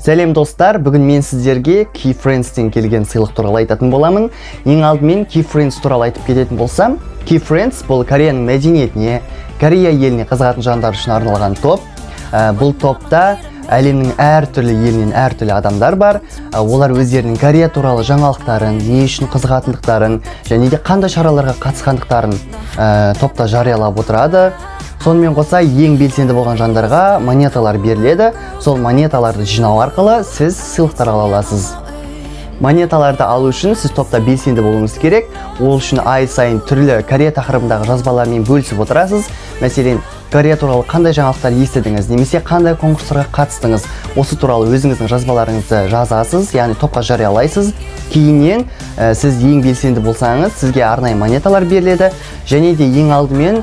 Сәлем достар, бүгін мен сіздерге Keyfriends-тен келген сыйлық туралы айтатын боламын. Ең алдымен Keyfriends туралы айтып кететін болсам, Keyfriends бұл Кореяның мәдениетіне, Корея еліне қызығатын жандар үшін арналған топ. Бұл топта әлемнің әртүрлі елінен әртүрлі адамдар бар. Олар өздерінің Корея туралы жаңалықтарын, не үшін қызығатындықтарын және де қандай шараларға қатысқандықтарын топта жариялап отырады. Сонымен қоса ең белсенді болған жандарға монеталар беріледі. Сол монеталарды жинау арқылы сіз сыйлықтар ала аласыз. Монеталарды алу үшін сіз топта белсенді болуыңыз керек. Ол үшін ай сайын түрлі Корея тақырыбындағы жазбалармен бөлісіп отырасыз. Мәселен, Корея туралы қандай жаңалықтар естідіңіз, немесе қандай конкурстарға қатыстыңыз, осы туралы өзіңіздің жазбаларыңызды жазасыз, яғни топқа жариялайсыз. Кейіннен сіз ең белсенді болсаңыз, сізге арнайы монеталар беріледі. Және де ең алдымен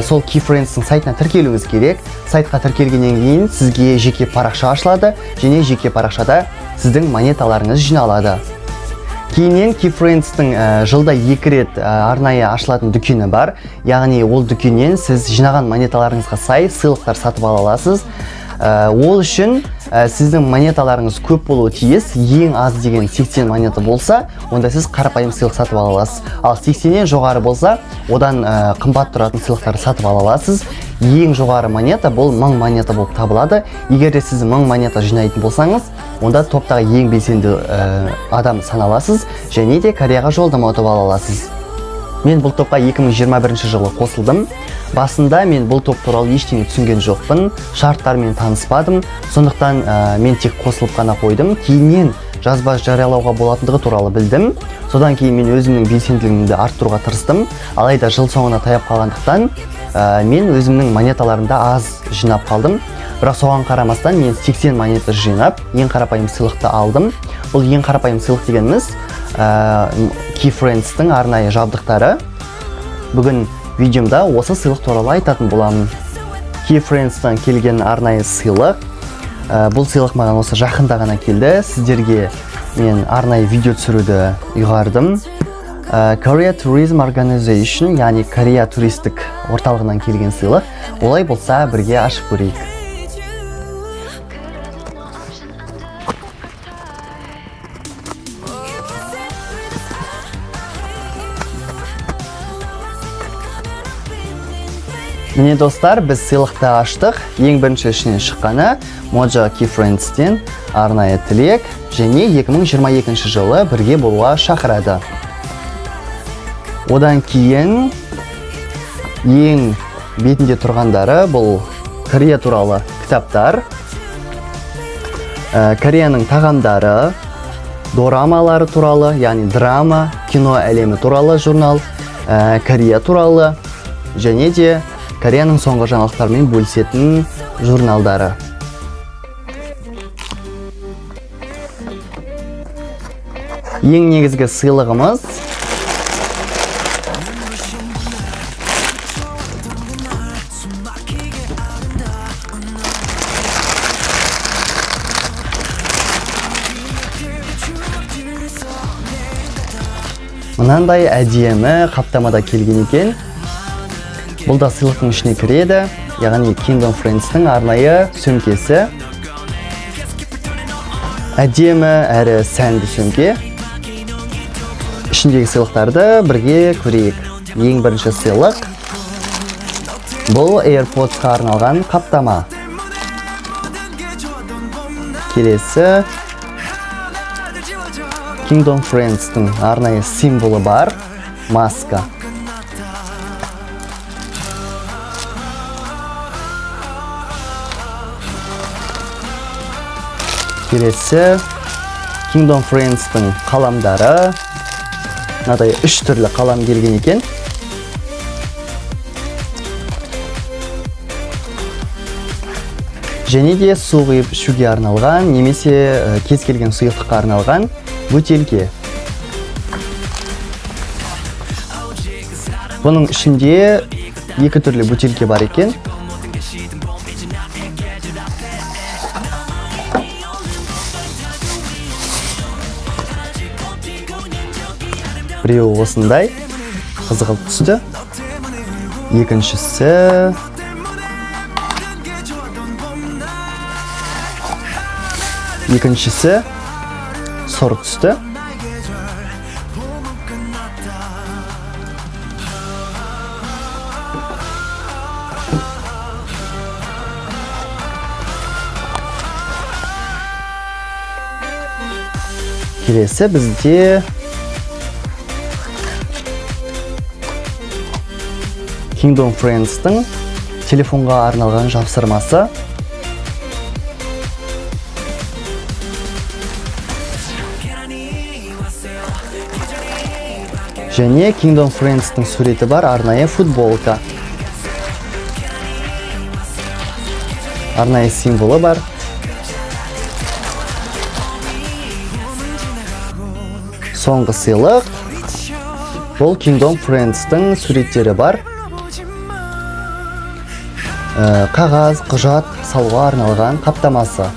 сол Keyfriends-тің сайтына тіркелуіңіз керек. Сайтқа тіркелгеннен кейін сізге жеке парақша ашылады, және жеке парақшада сіздің монеталарыңыз жиналады. Кейіннен Keyfriends-тің жылда 2 рет арнайы ашылатын дүкені бар. Яғни ол дүкеннен сіз жинаған монеталарыңызға сай сыйлықтар сатып ала аласыз. Ол үшін сіздің монеталарыңыз көп болуы тиіс. Ең аз деген 80 монета болса, онда сіз қарапайым сыйлық сатып ала аласыз. Ал 80-нен жоғары болса, одан қымбат тұратын сыйлықтарды сатып ала аласыз. Ең жоғары монета бұл 1000 монета болып табылады. Егер де сіз 1000 монета жинайтын болсаңыз, онда топтағы ең белсенді адам саналасыз және де Кореяға жолдама ұтып ала аласыз. Мен бұл топқа 2021 жылы қосылдым. Басында мен бұл топ туралы ештеңе түсінген жоқпын, шарттармен таныспадым. Сондықтан мен тек қосылып қана қойдым. Кейіннен жазба жариялауға болатындығы туралы білдім. Содан кейін мен өзімнің белсенділігімді арттыруға тырыстым. Алайда жыл соңына таяп қалғандықтан мен өзімнің монеталарымды аз жинап қалдым. Бірақ соған қарамастан мен 80 монета жинап, ең қарапайым сыйлықты алдым. Бұл ең қарапайым сыйлық дегеніміз Keyfriends-тің арнайы жабдықтары. Бүгін видеомда осы сыйлық туралы айтатын боламын. Keyfriends-тан келген арнайы сыйлық. Бұл сыйлық маған осы жақында ғана келді. Сіздерге мен арнайы видео түсіруді ұйғардым. Korea Tourism Organization, яғни Корея туристік орталығынан келген сыйлық. Олай болса, бірге ашып көрейік. Міне достар, біз сыйлықты аштық. Ең бірінші ішінен шыққаны Moja Keyfriends-тен арнайы тілек және 2022 жылы бірге болуға шақырады. Одан кейін ең бетінде тұрғандары бұл Корея туралы кітаптар, Кореяның тағамдары, дорамалары туралы, яғни драма, кино әлемі туралы журнал, Корея туралы және де Кореяның соңғы жаңалықтармен бөлісетін журналдары. Ең негізгі сыйлығымыз мынандай әдемі қаптамада келген екен. Бұл да сыйлықтың ішіне кіреді, яғни Kingdom Friends-тің арнайы сөмкесі. Әдемі әрі сәнді сөмке. Ішіндегі сыйлықтарды бірге көрейік. Ең бірінші сыйлық. Бұл AirPods-қа арналған қаптама. Келесі Kingdom Friends-тің арнайы символы бар, маска. Келесі Kingdom Friends-тің қаламдары. Мынадай 3 түрлі қалам келген екен. Және де су құйып ішуге арналған, немесе кез келген сұйықтыққа арналған бөтелке. Бұның ішінде 2 түрлі бөтелке бар екен. Біреуі осындай қызғылт түсті. Екіншісі Екіншісі сұр түсті. Келесі бізде Kingdom Friends-тың телефонға арналған жапсырмасы. Және Kingdom Friends-тың суреті бар арнайы футболка. Арнайы символы бар. Соңғы сыйлық. Бұл Kingdom Friends-тың суреттері бар. Қағаз, құжат салуға арналған қаптамасы.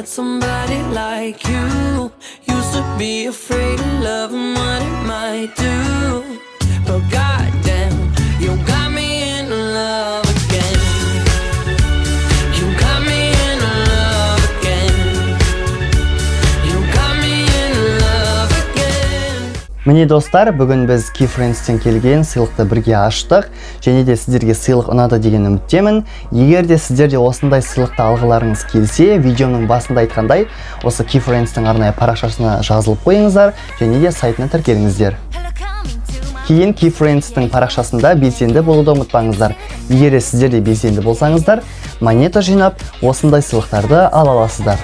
Somebody like you used to be afraid of love and what it might do, but goddamn, you got me in love again. You got me in love again. You got me in love again. Міне достар, бүгін біз Keyfriends-тен келген сыйлықты бірге аштық, және де сіздерге сыйлық ұнады деген үміттемін. Егер де сіздерде осындай сыйлықты алғыларыңыз келсе, видеоның басында айтқандай, осы Keyfriends-тің арнайы парақшасына жазылып қойыңыздар, және де сайтына тіркеліңіздер. Кейін Keyfriends-тің парақшасында белсенді болуды ұмытпаңыздар. Егер сіздер де белсенді болсаңыздар, монета жинап, осындай сыйлықтарды ала аласыздар.